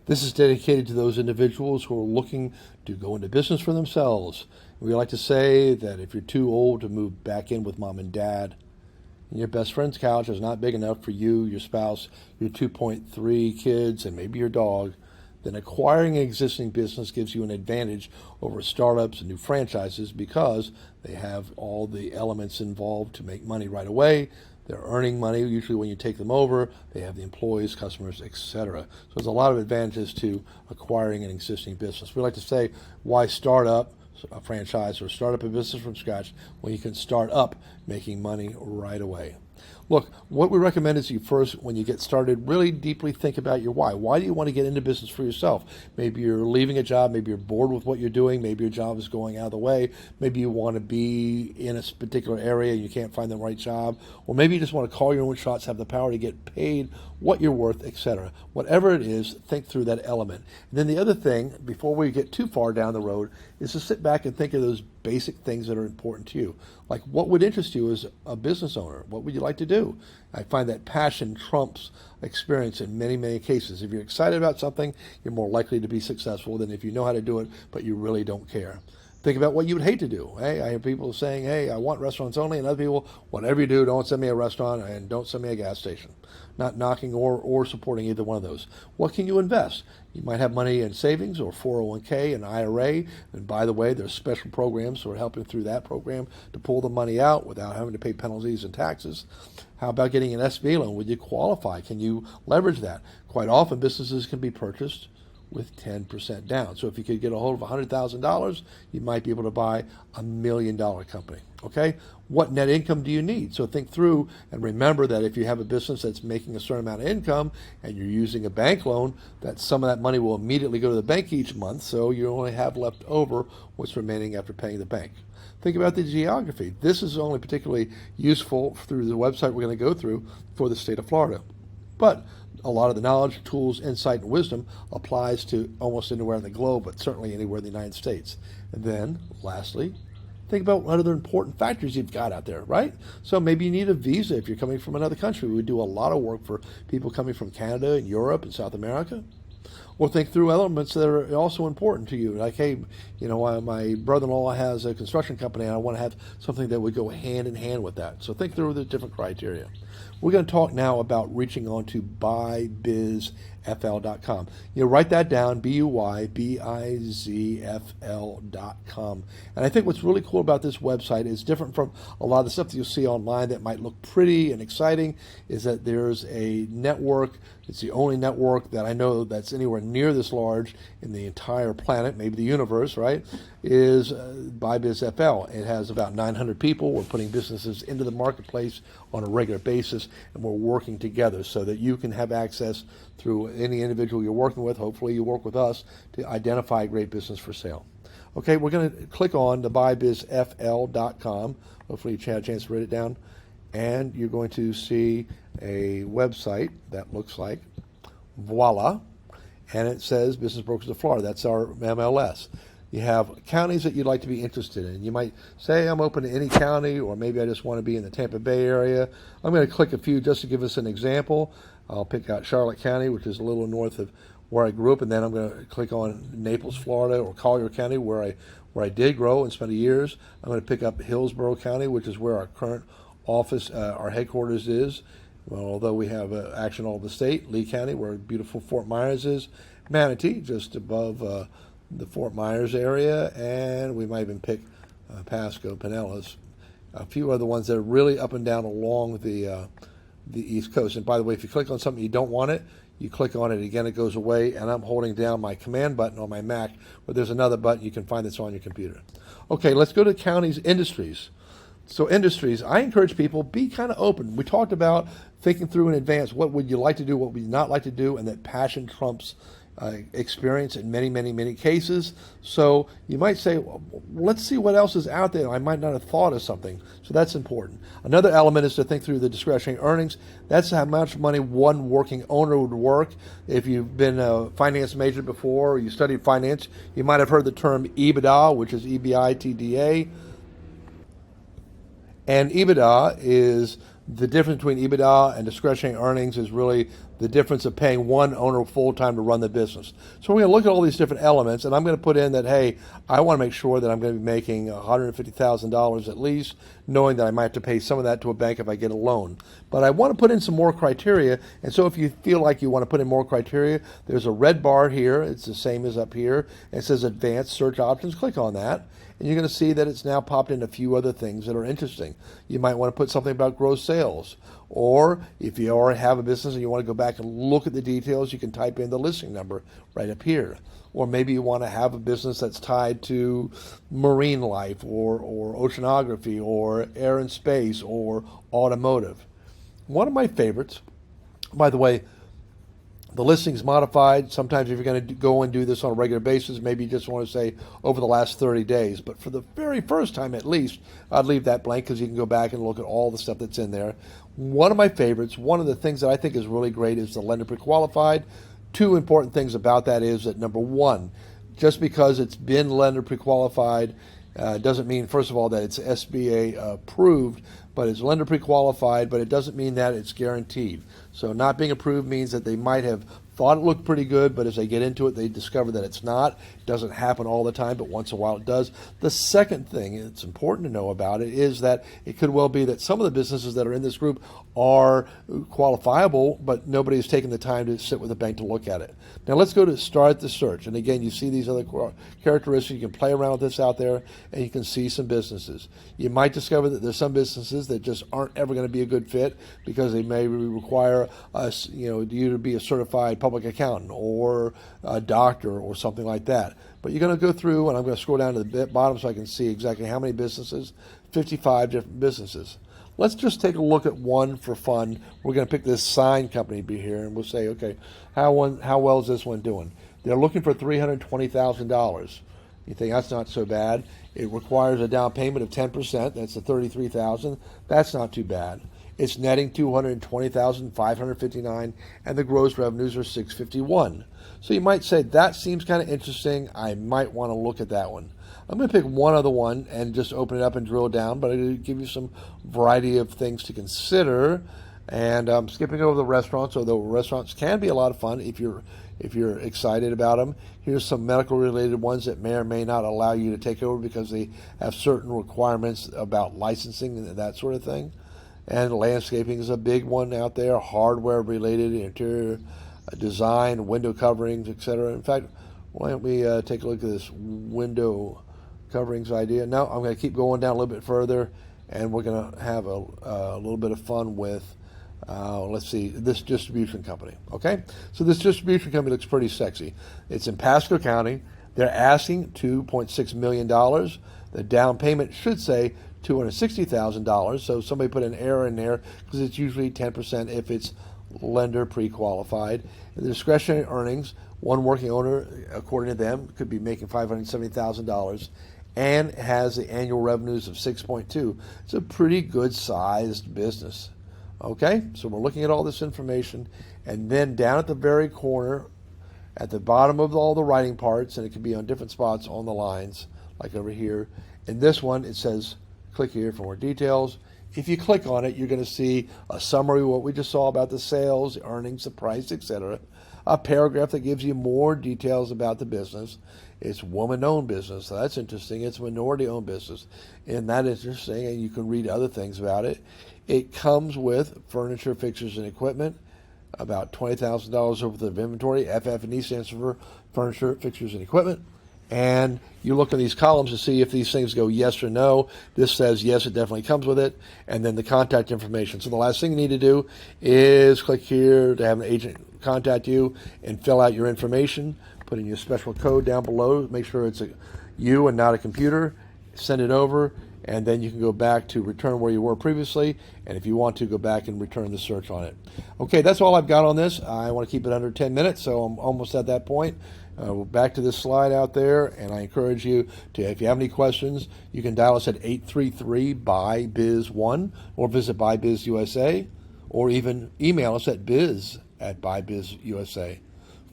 This is dedicated to those individuals who are looking to go into business for themselves. We like to say that if you're too old to move back in with mom and dad, and your best friend's couch is not big enough for you, your spouse, your 2.3 kids, and maybe your dog, then acquiring an existing business gives you an advantage over startups and new franchises because they have all the elements involved to make money right away. They're earning money usually when you take them over. They have the employees, customers, etc. So there's a lot of advantages to acquiring an existing business. We like to say, why start up a franchise or start up a business from scratch when you can start up making money right away? Look, what we recommend is you first, when you get started, really deeply think about your why. Why do you want to get into business for yourself? Maybe you're leaving a job, maybe you're bored with what you're doing, maybe your job is going out of the way, maybe you want to be in a particular area and you can't find the right job, or maybe you just want to call your own shots, have the power to get paid what you're worth, etc. Whatever it is, think through that element. And then the other thing, before we get too far down the road, is to sit back and think of those basic things that are important to you. Like, what would interest you as a business owner? What would you like to do? I find that passion trumps experience in many, many cases. If you're excited about something, you're more likely to be successful than if you know how to do it, but you really don't care. Think about what you would hate to do. Hey, I hear people saying, hey, I want restaurants only, and other people, whatever you do, don't send me a restaurant and don't send me a gas station. Not knocking or supporting either one of those. What can you invest? You might have money in savings or 401k and IRA. And by the way, there's special programs for helping through that program to pull the money out without having to pay penalties and taxes. How about getting an SBA loan? Would you qualify? Can you leverage that? Quite often, businesses can be purchased with 10% down. So if you could get a hold of $100,000, you might be able to buy $1 million company. Okay? What net income do you need? So think through and remember that if you have a business that's making a certain amount of income and you're using a bank loan, that some of that money will immediately go to the bank each month, so you only have left over what's remaining after paying the bank. Think about the geography. This is only particularly useful through the website we're going to go through for the state of Florida. But a lot of the knowledge, tools, insight, and wisdom applies to almost anywhere in the globe, but certainly anywhere in the United States. And then, lastly, think about what other important factors you've got out there, right? So maybe you need a visa if you're coming from another country. We do a lot of work for people coming from Canada and Europe and South America. Or think through elements that are also important to you. Like, hey, my brother-in-law has a construction company and I want to have something that would go hand in hand with that. So think through the different criteria. We're going to talk now about reaching on to BuyBizFL.com. Write that down, BuyBizFL.com. And I think what's really cool about this website is different from a lot of the stuff that you'll see online that might look pretty and exciting, is that there's a network. It's the only network that I know that's anywhere near this large in the entire planet, maybe the universe, right, is BuyBizFL. It has about 900 people. We're putting businesses into the marketplace on a regular basis, and we're working together so that you can have access through any individual you're working with. Hopefully you work with us to identify a great business for sale. Okay, we're going to click on the BuyBizFL.com. Hopefully you had a chance to write it down. And you're going to see a website that looks like, voila, and it says Business Brokers of Florida. That's our MLS. You have counties that you'd like to be interested in. You might say, I'm open to any county, or maybe I just want to be in the Tampa Bay area. I'm going to click a few just to give us an example. I'll pick out Charlotte County, which is a little north of where I grew up, and then I'm going to click on Naples, Florida, or Collier County, where I did grow and spend years. I'm going to pick up Hillsborough County, which is where our current office, our headquarters is. Well, although we have action all over the state. Lee County, where beautiful Fort Myers is. Manatee, just above the Fort Myers area, and we might even pick Pasco, Pinellas, a few other ones that are really up and down along the East Coast. And by the way, if you click on something you don't want it, you click on it again, it goes away, and I'm holding down my command button on my Mac, but there's another button you can find that's on your computer. Okay, let's go to counties, industries. So industries, I encourage people, be kind of open. We talked about thinking through in advance, what would you like to do, what would you not like to do, and that passion trumps experience in many, many, many cases. So you might say, well, let's see what else is out there. I might not have thought of something. So that's important. Another element is to think through the discretionary earnings. That's how much money one working owner would work. If you've been a finance major before, or you studied finance, you might have heard the term EBITDA, which is EBITDA. And EBITDA is the difference between EBITDA and discretionary earnings is really the difference of paying one owner full-time to run the business. So we're going to look at all these different elements, and I'm going to put in that, hey, I want to make sure that I'm going to be making $150,000 at least, knowing that I might have to pay some of that to a bank if I get a loan. But I want to put in some more criteria, and so if you feel like you want to put in more criteria, there's a red bar here. It's the same as up here. It says Advanced Search Options. Click on that, and you're going to see that it's now popped in a few other things that are interesting. You might want to put something about gross sales. Or if you already have a business and you want to go back and look at the details, you can type in the listing number right up here. Or maybe you want to have a business that's tied to marine life or oceanography or air and space or automotive. One of my favorites, by the way, the listing's modified. Sometimes if you're going to go and do this on a regular basis, maybe you just want to say over the last 30 days. But for the very first time at least, I'd leave that blank because you can go back and look at all the stuff that's in there. One of my favorites, one of the things that I think is really great is the lender pre-qualified. Two important things about that is that, number one, just because it's been lender pre-qualified doesn't mean, first of all, that it's SBA approved, but it's lender pre-qualified, but it doesn't mean that it's guaranteed. So not being approved means that they might have thought it looked pretty good, but as they get into it, they discover that it's not. It doesn't happen all the time, but once in a while it does. The second thing that's important to know about it is that it could well be that some of the businesses that are in this group are qualifiable, but nobody has taken the time to sit with a bank to look at it. Now let's go to start the search. And again, you see these other characteristics. You can play around with this out there, and you can see some businesses. You might discover that there's some businesses that just aren't ever going to be a good fit because they may require us, you to be a certified public accountant or a doctor or something like that. But you're going to go through, and I'm going to scroll down to the bottom so I can see exactly how many businesses, 55 different businesses. Let's just take a look at one for fun. We're going to pick this sign company be here, and we'll say, okay, how well is this one doing? They're looking for $320,000. You think that's not so bad. It requires a down payment of 10%. That's the $33,000. That's not too bad. It's netting $220,559, and the gross revenues are $651. So you might say that seems kind of interesting. I might want to look at that one. I'm going to pick one other one and just open it up and drill down, but I'm going to give you some variety of things to consider. And I'm skipping over the restaurants, although restaurants can be a lot of fun if you're excited about them. Here's some medical related ones that may or may not allow you to take over because they have certain requirements about licensing and that sort of thing. And landscaping is a big one out there, hardware related, interior design, window coverings, etc. In fact, why don't we take a look at this window coverings idea. Now I'm going to keep going down a little bit further, and we're going to have a little bit of fun with, let's see, this distribution company. Okay, so this distribution company looks pretty sexy. It's in Pasco County. They're asking $2.6 million. The down payment should say $260,000. So somebody put an error in there because it's usually 10% if it's lender pre-qualified. The discretionary earnings, one working owner, according to them, could be making $570,000 and has the annual revenues of 6.2. It's a pretty good sized business. Okay, so we're looking at all this information, and then down at the very corner, at the bottom of all the writing parts, and it can be on different spots on the lines, like over here. In this one, it says, click here for more details. If you click on it, you're going to see a summary of what we just saw about the sales, the earnings, the price, etc. A paragraph that gives you more details about the business. It's woman-owned business, so that's interesting. It's minority-owned business, and that is interesting, and you can read other things about it. It comes with furniture, fixtures, and equipment, about $20,000 worth of inventory. FF&E stands for furniture, fixtures, and equipment. And you look in these columns to see if these things go yes or no. This says yes, it definitely comes with it. And then the contact information. So the last thing you need to do is click here to have an agent contact you and fill out your information. Put in your special code down below. Make sure it's you and not a computer. Send it over. And then you can go back to return where you were previously. And if you want to, go back and return the search on it. Okay, that's all I've got on this. I want to keep it under 10 minutes, so I'm almost at that point. Back to this slide out there, and I encourage you to, if you have any questions, you can dial us at 833-BuyBiz1 or visit BuyBizUSA, or even email us at biz@BuyBizUSA.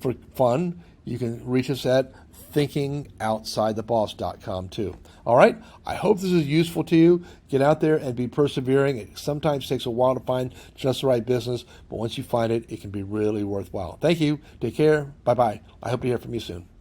For fun, you can reach us at thinkingoutsidetheboss.com too. All right? I hope this is useful to you. Get out there and be persevering. It sometimes takes a while to find just the right business, but once you find it, it can be really worthwhile. Thank you. Take care. Bye-bye. I hope to hear from you soon.